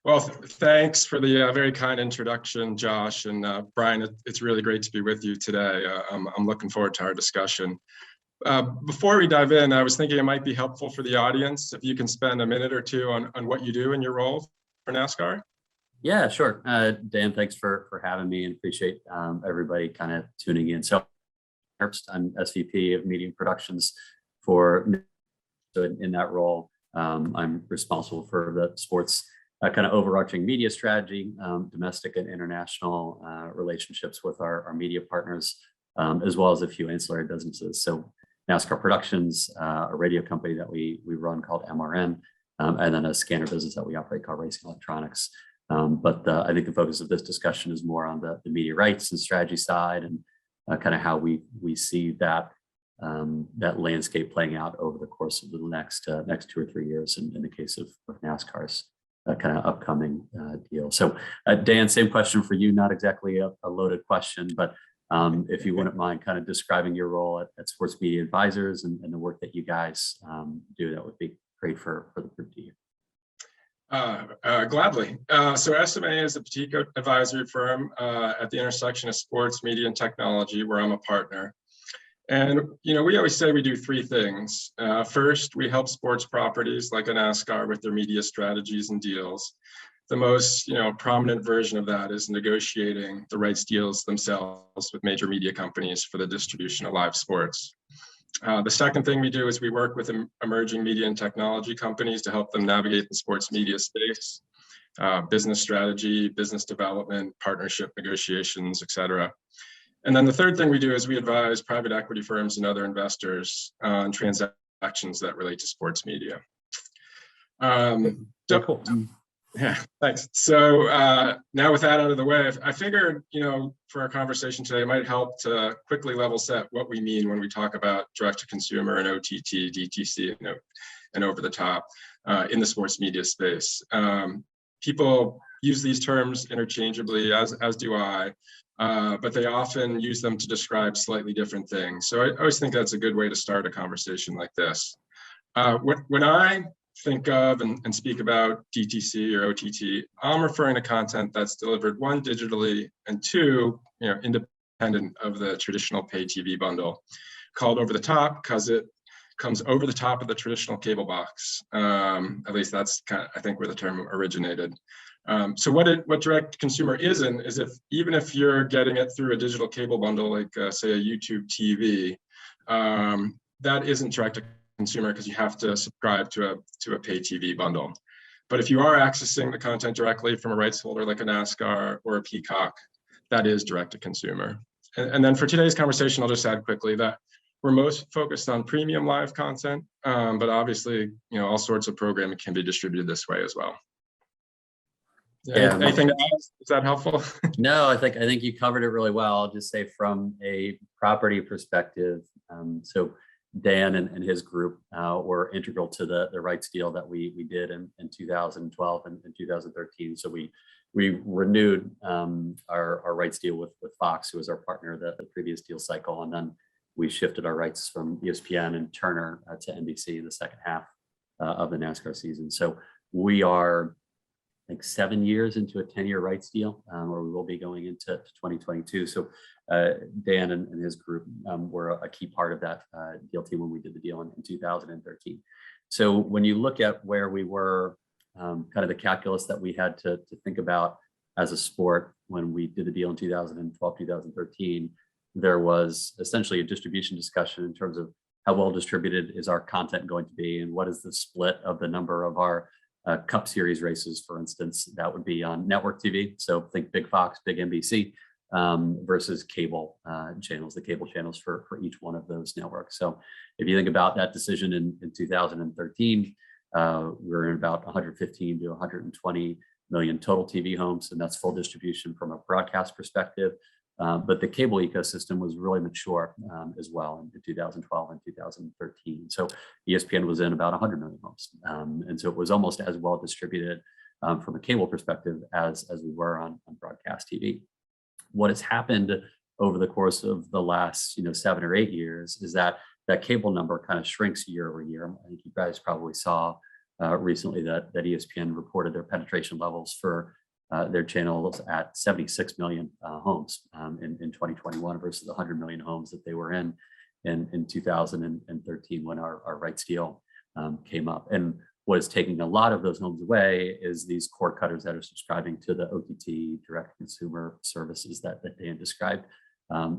Well, thanks for the very kind introduction, Josh. And Brian, it's really great to be with you today. I'm looking forward to our discussion. Before we dive in, I was thinking it might be helpful for the audience if you can spend a minute or two on what you do in your role for NASCAR. Yeah, sure. Dan, thanks for having me, and appreciate everybody kind of tuning in. So I'm SVP of Media and Productions for, so in that role, I'm responsible for the sports kind of overarching media strategy, domestic and international relationships with our media partners, as well as a few ancillary businesses. So NASCAR Productions, a radio company that we run called MRN, and then a scanner business that we operate called Racing Electronics. But I think the focus of this discussion is more on the media rights and strategy side, and kind of how we see that that landscape playing out over the course of the next 2 or 3 years in the case of NASCAR's kind of upcoming deal. So Dan, same question for you, not exactly a loaded question, but if you wouldn't mind kind of describing your role at Sports Media Advisors and the work that you guys do, that would be great for the group to hear. Gladly. So SMA is a boutique advisory firm at the intersection of sports, media, and technology, where I'm a partner. And, we always say we do 3 things. First, we help sports properties like a NASCAR with their media strategies and deals. The most, prominent version of that is negotiating the rights deals themselves with major media companies for the distribution of live sports. The second thing we do is we work with emerging media and technology companies to help them navigate the sports media space, business strategy, business development, partnership negotiations, et cetera. And then the third thing we do is we advise private equity firms and other investors on transactions that relate to sports media. Cool. Yeah, thanks. So now with that out of the way, I figured, for our conversation today, it might help to quickly level set what we mean when we talk about direct to consumer and OTT, DTC, and over the top in the sports media space. People use these terms interchangeably, as do I, but they often use them to describe slightly different things. So I always think that's a good way to start a conversation like this. When I think of and speak about DTC or OTT, I'm referring to content that's delivered, 1, digitally, and 2, independent of the traditional pay TV bundle, called over the top because it comes over the top of the traditional cable box. At least that's kind of, I think, where the term originated. So what direct consumer isn't is even if you're getting it through a digital cable bundle, like say a YouTube TV, that isn't direct to consumer because you have to subscribe to a pay TV bundle. But if you are accessing the content directly from a rights holder like a NASCAR or a Peacock, that is direct to consumer. And then for today's conversation, I'll just add quickly that we're most focused on premium live content, but obviously, all sorts of programming can be distributed this way as well. Yeah. Anything to add? Is that helpful? No, I think you covered it really well. I'll just say from a property perspective, so Dan and his group were integral to the rights deal that we did in 2012 and 2013. So we renewed our rights deal with Fox, who was our partner the previous deal cycle, and then we shifted our rights from ESPN and Turner to NBC in the second half of the NASCAR season. So we are, I think, 7 years into a 10-year rights deal, where we will be going into 2022. So Dan and his group were a key part of that deal team when we did the deal in 2013. So when you look at where we were, kind of the calculus that we had to think about as a sport when we did the deal in 2012, 2013, there was essentially a distribution discussion in terms of how well distributed is our content going to be, and what is the split of the number of our Cup Series races, for instance, that would be on network TV. So think Big Fox, Big NBC, versus cable channels, the cable channels for each one of those networks. So if you think about that decision in 2013, we're in about 115 to 120 million total TV homes, and that's full distribution from a broadcast perspective. But the cable ecosystem was really mature as well in 2012 and 2013. So ESPN was in about 100 million homes. And so it was almost as well distributed from a cable perspective as we were on broadcast TV. What has happened over the course of the last 7 or 8 years is that cable number kind of shrinks year over year. I think you guys probably saw recently that ESPN reported their penetration levels for their channels at 76 million homes in 2021 versus the 100 million homes that they were in 2013 when our rights deal came up. And what is taking a lot of those homes away is these cord cutters that are subscribing to the OTT direct consumer services that Dan described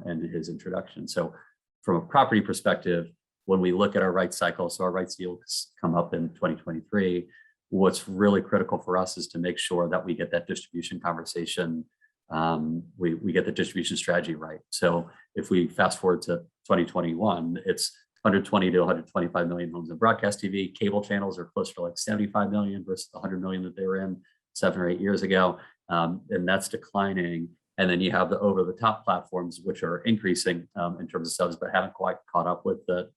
in his introduction. So from a property perspective, when we look at our rights cycle, so our rights deals come up in 2023, what's really critical for us is to make sure that we get that distribution conversation, we get the distribution strategy right. So if we fast forward to 2021, it's 120 to 125 million homes in broadcast TV. Cable channels are closer to like 75 million versus the 100 million that they were in 7 or 8 years ago. And that's declining. And then you have the over-the-top platforms, which are increasing in terms of subs, but haven't quite caught up with the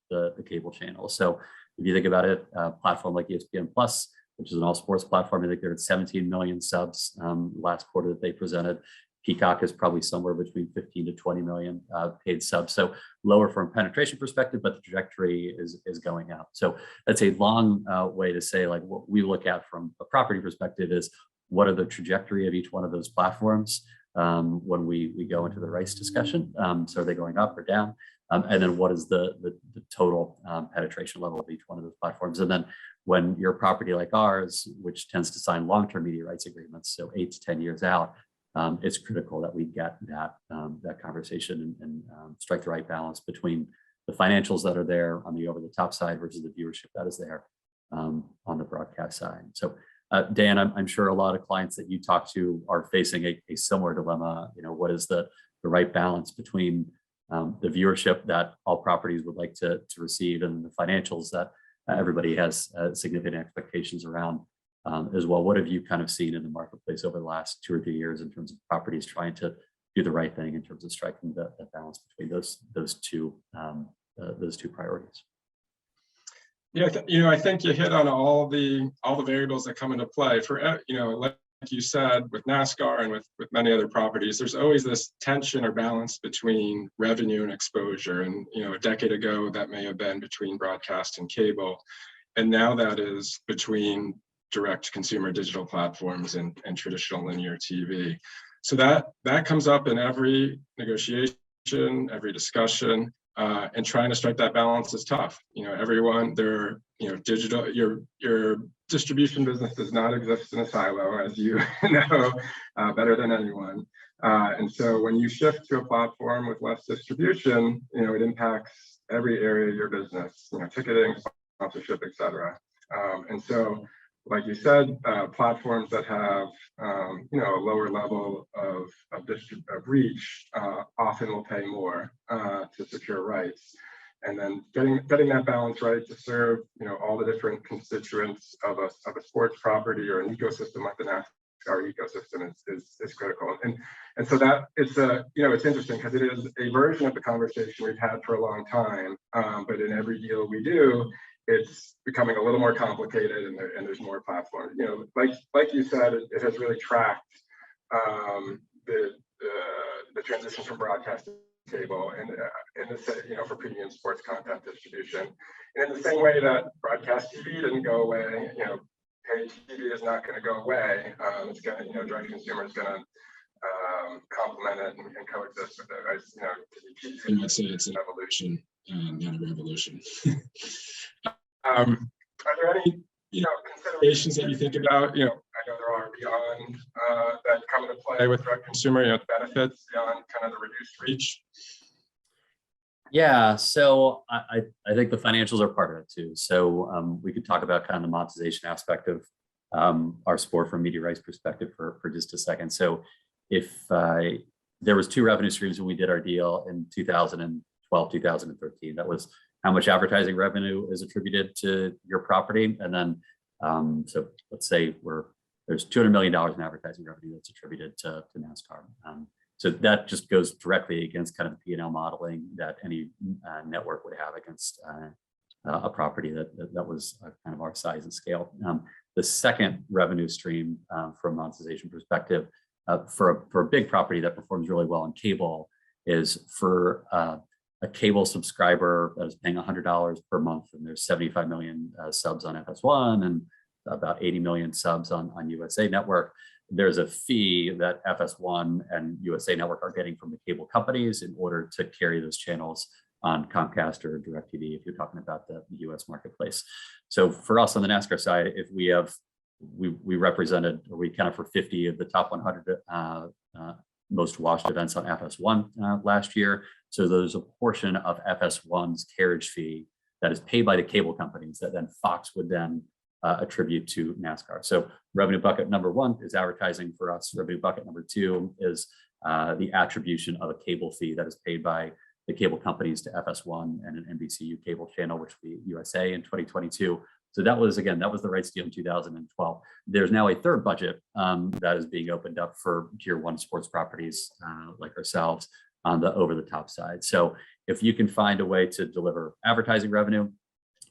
cable channels. So if you think about it, a platform like ESPN Plus, which is an all sports platform, I think they're at 17 million subs last quarter that they presented. Peacock is probably somewhere between 15 to 20 million paid subs. So lower from a penetration perspective, but the trajectory is going up. So that's a long way to say, like, what we look at from a property perspective is what are the trajectory of each one of those platforms when we go into the rights discussion. So are they going up or down? And then what is the total penetration level of each one of those platforms? And then when you're a property like ours, which tends to sign long-term media rights agreements, so 8 to 10 years out, it's critical that we get that conversation and strike the right balance between the financials that are there on the over-the-top side versus the viewership that is there on the broadcast side. So Dan, I'm sure a lot of clients that you talk to are facing a similar dilemma. You know, what is the right balance between the viewership that all properties would like to receive and the financials that everybody has significant expectations around as well? What have you kind of seen in the marketplace over the last 2 or 3 years in terms of properties trying to do the right thing in terms of striking the balance between those two priorities? Yeah, I think you hit on all the variables that come into play. For like you said, with NASCAR and with many other properties, there's always this tension or balance between revenue and exposure. And a decade ago, that may have been between broadcast and cable, and now that is between direct consumer digital platforms and traditional linear TV. So that comes up in every negotiation, every discussion. And trying to strike that balance is tough. Everyone, digital, your distribution business does not exist in a silo, as you know better than anyone. And so when you shift to a platform with less distribution, it impacts every area of your business, ticketing, sponsorship, et cetera. And so, like you said, platforms that have a lower level of reach often will pay more to secure rights, and then getting that balance right to serve all the different constituents of a sports property or an ecosystem like the NASCAR ecosystem is critical. And so that it's it's interesting because it is a version of the conversation we've had for a long time, but in every deal we do, it's becoming a little more complicated, and there's more platforms. Like you said, it has really tracked the transition from broadcast to cable, and for premium sports content distribution. And in the same way that broadcast TV didn't go away, paid TV is not going to go away. It's going to, direct consumer is going to complement it and coexist with it. You might say it's an evolution, not a revolution. Are there any considerations that you think about? I know there are beyond that come into play with direct consumer, benefits beyond kind of the reduced reach. Yeah, so I think the financials are part of it too. So we could talk about kind of the monetization aspect of our sport from a media rights perspective for just a second. So if there was 2 revenue streams when we did our deal in 2012, 2013, that was how much advertising revenue is attributed to your property. And then, so let's say there's $200 million in advertising revenue that's attributed to NASCAR. So that just goes directly against kind of the P&L modeling that any network would have against a property that was kind of our size and scale. The second revenue stream from a monetization perspective for a big property that performs really well on cable is for a cable subscriber that is paying $100 per month, and there's 75 million subs on FS1 and about 80 million subs on USA Network. There's a fee that FS1 and USA Network are getting from the cable companies in order to carry those channels on Comcast or DirecTV, if you're talking about the US marketplace. So for us on the NASCAR side, if we represented, or we counted for 50 of the top 100 most watched events on FS1 last year. So there's a portion of FS1's carriage fee that is paid by the cable companies that then Fox would then attribute to NASCAR. So revenue bucket number one is advertising for us. Revenue bucket number two is the attribution of a cable fee that is paid by the cable companies to FS1 and an NBCU cable channel, which will be USA in 2022. So that was, again, that was the rights deal in 2012. There's now a third budget that is being opened up for tier one sports properties like ourselves on the over-the-top side. So if you can find a way to deliver advertising revenue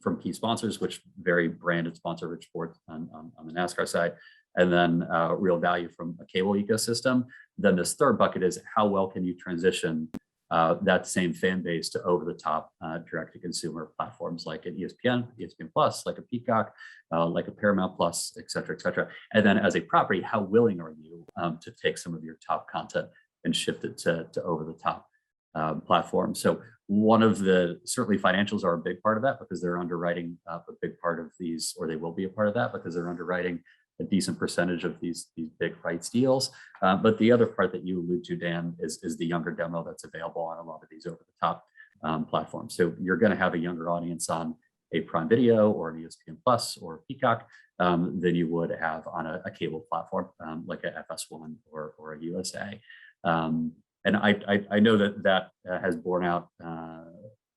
from key sponsors, which very branded sponsor rich sports on the NASCAR side, and then real value from a cable ecosystem, then this third bucket is how well can you transition that same fan base to over-the-top direct-to-consumer platforms like an ESPN Plus, like a Peacock, like a Paramount Plus, et cetera, et cetera. And then as a property, how willing are you to take some of your top content and shift it to over-the-top platforms? So one of the, certainly financials are a big part of that because they're underwriting a big part of these, or they will be a part of that because they're underwriting a decent percentage of these big rights deals. But the other part that you allude to, Dan, is the younger demo that's available on a lot of these over-the-top platforms. So you're going to have a younger audience on a Prime Video or an ESPN Plus or Peacock than you would have on a cable platform like a FS1 or a USA. And I know that has borne out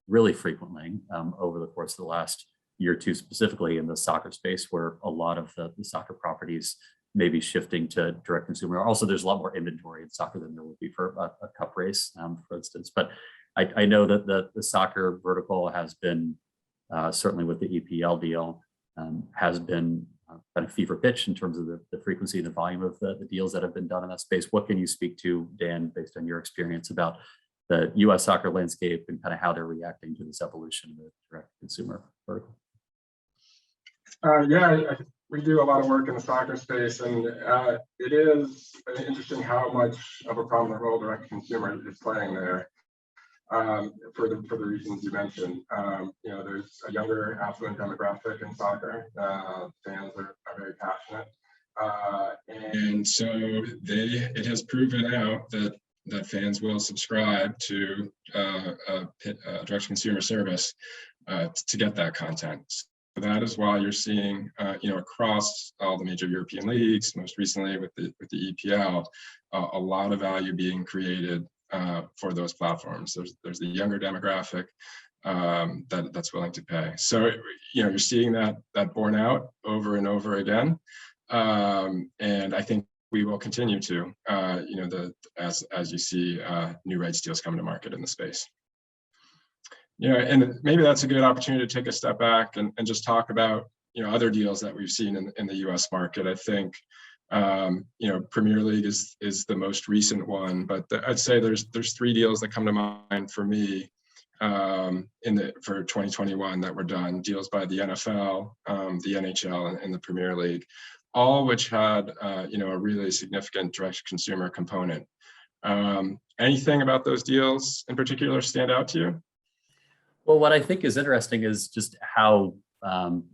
really frequently over the course of the last year or two, specifically in the soccer space, where a lot of the soccer properties may be shifting to direct consumer. Also, there's a lot more inventory in soccer than there would be for a cup race, for instance. But I know that the soccer vertical has been, certainly with the EPL deal, has been kind of fever pitch in terms of the frequency and the volume of the deals that have been done in that space. What can you speak to, Dan, based on your experience about the US soccer landscape and kind of how they're reacting to this evolution of the direct consumer vertical? Yeah, we do a lot of work in the soccer space, and it is interesting how much of a prominent role direct consumer is playing there. For the reasons you mentioned, you know, there's a younger affluent demographic in soccer. Fans are very passionate, and so it has proven out that fans will subscribe to a direct consumer service to get that content. That is why you're seeing, you know, across all the major European leagues, most recently with the EPL, a lot of value being created for those platforms. There's the younger demographic that's willing to pay. So, you know, you're seeing that borne out over and over again, and I think we will continue to, you know, as you see new rights deals come to market in the space. You know, and maybe that's a good opportunity to take a step back and just talk about, you know, other deals that we've seen in the U.S. market. I think, you know, Premier League is the most recent one, but I'd say there's three deals that come to mind for me for 2021 that were done. Deals by the NFL, the NHL, and the Premier League, all which had, you know, a really significant direct consumer component. Anything about those deals in particular stand out to you? Well, what I think is interesting is just how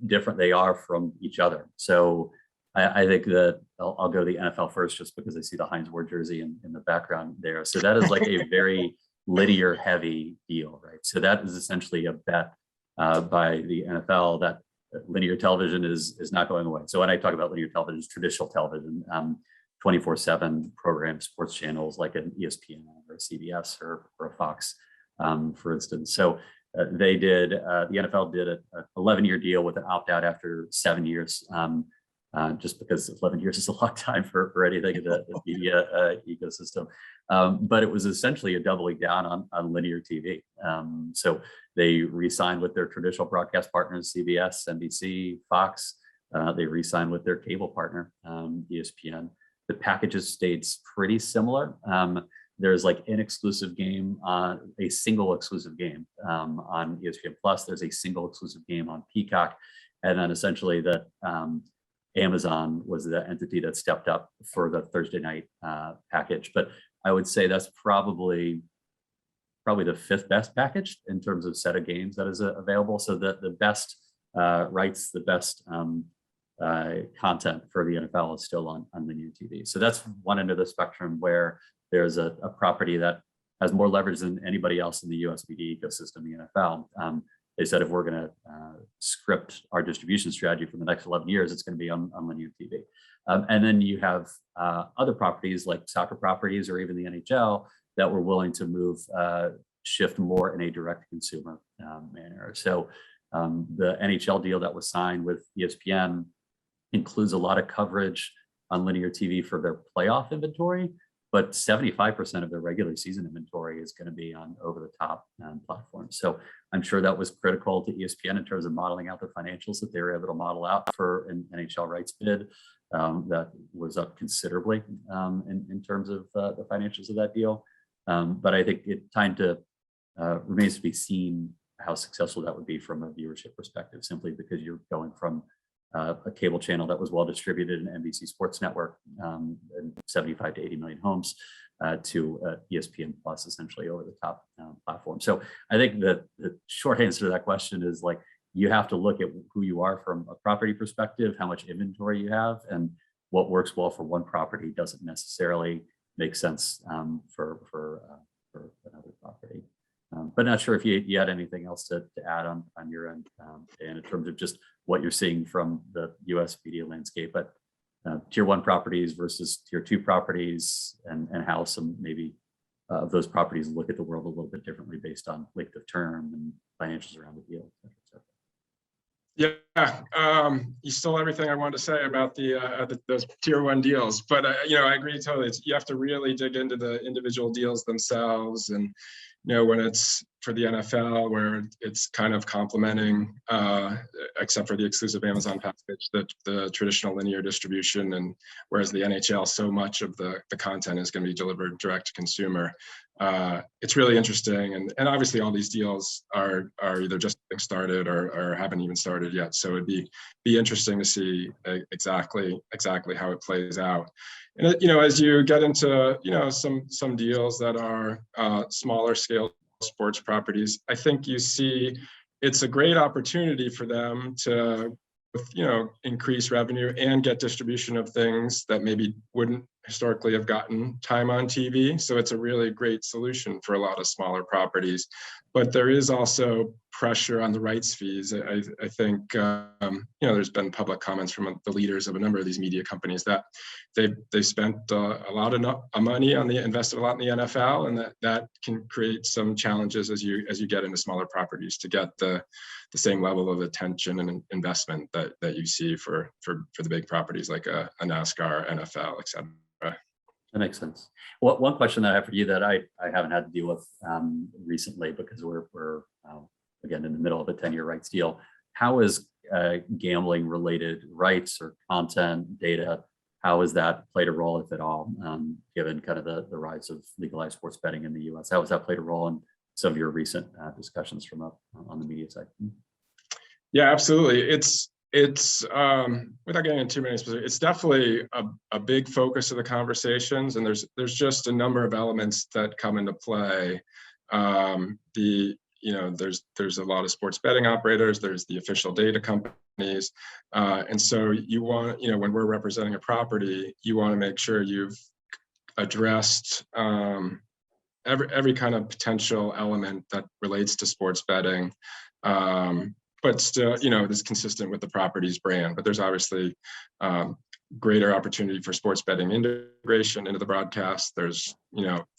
different they are from each other. So I think that I'll go to the NFL first, just because I see the Heinz Ward jersey in the background there. So that is like a very linear heavy deal, right? So that is essentially a bet by the NFL that linear television is not going away. So when I talk about linear television, it's traditional television, 24/7 program sports channels like an ESPN or a CBS or a Fox, for instance. So they did, the NFL did an 11-year deal with an opt-out after 7 years, just because 11 years is a long time for anything in the media ecosystem. But it was essentially a doubling down on linear TV. So they re-signed with their traditional broadcast partners, CBS, NBC, Fox. They re-signed with their cable partner, ESPN. The packages stayed pretty similar. There's like an exclusive game, a single exclusive game on ESPN Plus. There's a single exclusive game on Peacock, and then essentially Amazon was the entity that stepped up for the Thursday night package. But I would say that's probably the fifth best package in terms of set of games that is available. So the best rights, the best content for the NFL is still on linear TV. So that's one end of the spectrum where there's a property that has more leverage than anybody else in the US media ecosystem, the NFL. They said if we're going to script our distribution strategy for the next 11 years, it's going to be on linear TV. And then you have other properties like soccer properties or even the NHL that were willing to move, shift more in a direct consumer manner. So the NHL deal that was signed with ESPN includes a lot of coverage on linear TV for their playoff inventory, but 75% of their regular season inventory is going to be on over-the-top platforms. So I'm sure that was critical to ESPN in terms of modeling out the financials that they were able to model out for an NHL rights bid that was up considerably in terms of the financials of that deal. But I think it remains to be seen how successful that would be from a viewership perspective, simply because you're going from a cable channel that was well distributed in NBC Sports Network and 75 to 80 million homes to ESPN Plus, essentially over the top platform. So I think that the short answer to that question is like, you have to look at who you are from a property perspective, how much inventory you have, and what works well for one property doesn't necessarily make sense for another property. But not sure if you had anything else to add on your end, and in terms of just what you're seeing from the US media landscape, but tier 1 properties versus tier 2 properties, and how some maybe of those properties look at the world a little bit differently based on length of term and financials around the deal, et cetera. Yeah, you stole everything I wanted to say about those tier 1 deals, but I agree totally. You have to really dig into the individual deals themselves, and when it's for the NFL, where it's kind of complementing, except for the exclusive Amazon package, the traditional linear distribution, and whereas the NHL, so much of the content is going to be delivered direct to consumer. It's really interesting, and obviously all these deals are either just getting started or haven't even started yet. So it'd be interesting to see exactly how it plays out. And as you get into some deals that are smaller scale sports properties, I think you see it's a great opportunity for them to increase revenue and get distribution of things that maybe wouldn't historically have gotten time on TV. So it's a really great solution for a lot of smaller properties. But there is also pressure on the rights fees. I think there's been public comments from the leaders of a number of these media companies that they spent a lot of money invested a lot in the NFL, and that can create some challenges as you get into smaller properties to get the same level of attention and investment that you see for the big properties like a NASCAR, NFL, et cetera. That makes sense. Well, one question that I have for you that I haven't had to deal with recently, because we're again in the middle of a 10-year rights deal. How is gambling related rights or content data, how has that played a role, if at all, given kind of the rise of legalized sports betting in the US? How has that played a role in some of your recent discussions on the media side? Yeah, absolutely. It's without getting into too many specifics, it's definitely a big focus of the conversations, and there's just a number of elements that come into play. There's a lot of sports betting operators, there's the official data companies, and so you want, when we're representing a property, you want to make sure you've addressed every kind of potential element that relates to sports betting. But still, it's consistent with the property's brand. But there's obviously greater opportunity for sports betting integration into the broadcast. There's,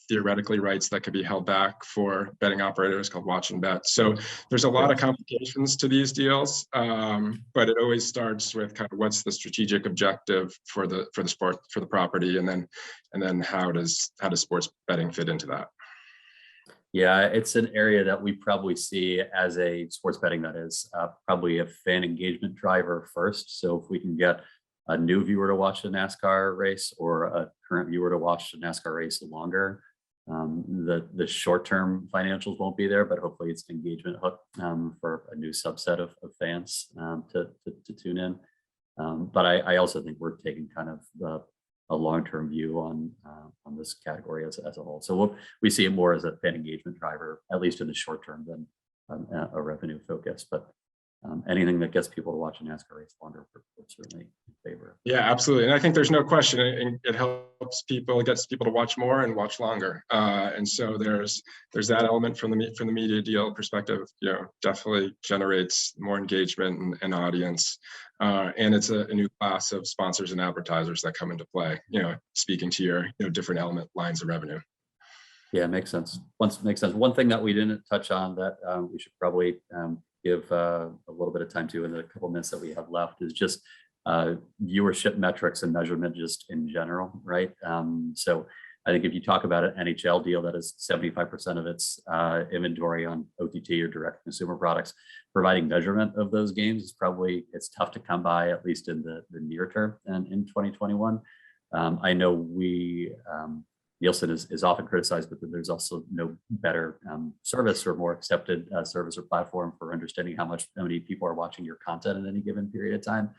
theoretically rights that could be held back for betting operators called watch and bet. So there's a lot of complications to these deals, but it always starts with kind of what's the strategic objective for the sport, for the property, and then how does sports betting fit into that? Yeah, it's an area that we probably see as a sports betting that is probably a fan engagement driver first. So if we can get a new viewer to watch a NASCAR race or a current viewer to watch a NASCAR race longer, the short-term financials won't be there, but hopefully it's an engagement hook for a new subset of fans to tune in. But I also think we're taking kind of a long-term view on this category as a whole. So we see it more as a fan engagement driver, at least in the short term, than a revenue focus. But anything that gets people to watch a NASCAR race longer, we're certainly in favor. Yeah, absolutely. And I think there's no question it helps people, it gets people to watch more and watch longer. And so there's that element from the media deal perspective, definitely generates more engagement and audience. And it's a new class of sponsors and advertisers that come into play, speaking to your different element lines of revenue. Yeah, makes sense. Makes sense. One thing that we didn't touch on that we should probably give a little bit of time to in the couple minutes that we have left is just viewership metrics and measurement just in general, right? So I think if you talk about an NHL deal that is 75% of its inventory on OTT or direct consumer products, providing measurement of those games is it's tough to come by, at least in the near term and in 2021. I know Nielsen is often criticized, but there's also no better service or more accepted service or platform for understanding how many people are watching your content in any given period of time.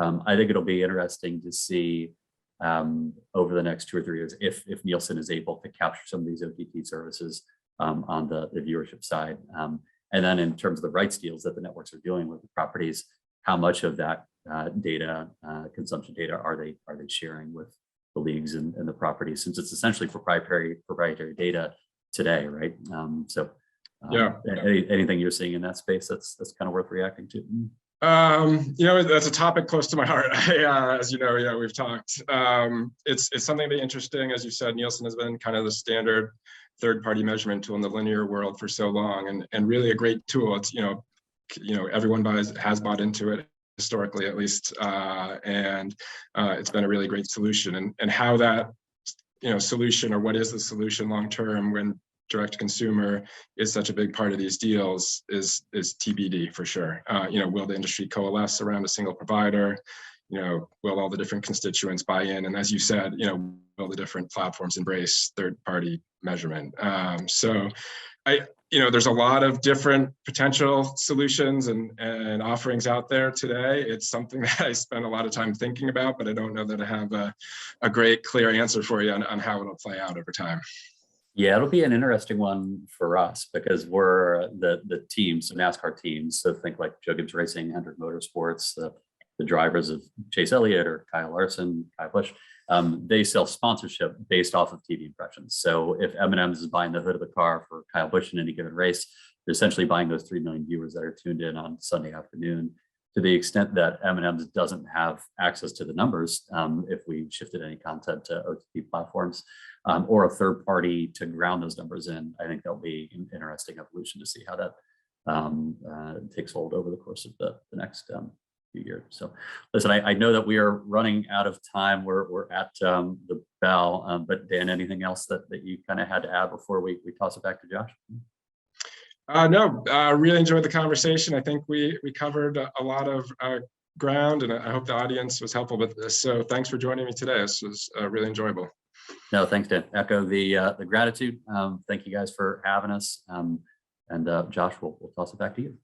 I think it'll be interesting to see over the next 2 or 3 years if Nielsen is able to capture some of these OTT services on the viewership side. And then in terms of the rights deals that the networks are doing with the properties, how much of that data, consumption data, are they sharing with the leagues and the properties, since it's essentially proprietary data today, right? Anything you're seeing in that space that's kind of worth reacting to? That's a topic close to my heart. As you know, we've talked. It's something that's interesting. As you said, Nielsen has been kind of the standard third-party measurement tool in the linear world for so long, and really a great tool. It's everyone has bought into it historically, at least, and it's been a really great solution. And how that solution, or what is the solution long term when direct to consumer is such a big part of these deals is TBD for sure. Will the industry coalesce around a single provider? Will all the different constituents buy in? And as you said, will the different platforms embrace third-party measurement? So there's a lot of different potential solutions and offerings out there today. It's something that I spend a lot of time thinking about, but I don't know that I have a great clear answer for you on how it'll play out over time. Yeah, it'll be an interesting one for us because we're the teams, the NASCAR teams. So think like Joe Gibbs Racing, Hendrick Motorsports, the drivers of Chase Elliott or Kyle Larson, Kyle Busch. They sell sponsorship based off of TV impressions. So if M&M's is buying the hood of the car for Kyle Busch in any given race, they're essentially buying those 3 million viewers that are tuned in on Sunday afternoon. To the extent that M&M's doesn't have access to the numbers, if we shifted any content to OTT platforms or a third party to ground those numbers in, I think that'll be an interesting evolution to see how that takes hold over the course of the next few years. So listen, I know that we are running out of time. We're at the bell, but Dan, anything else that you kind of had to add before we toss it back to Josh? No, really enjoyed the conversation. I think we covered a lot of ground, and I hope the audience was helpful with this. So thanks for joining me today. This was really enjoyable. No, thanks, Dan. Echo the gratitude. Thank you guys for having us. And Josh, we'll toss it back to you.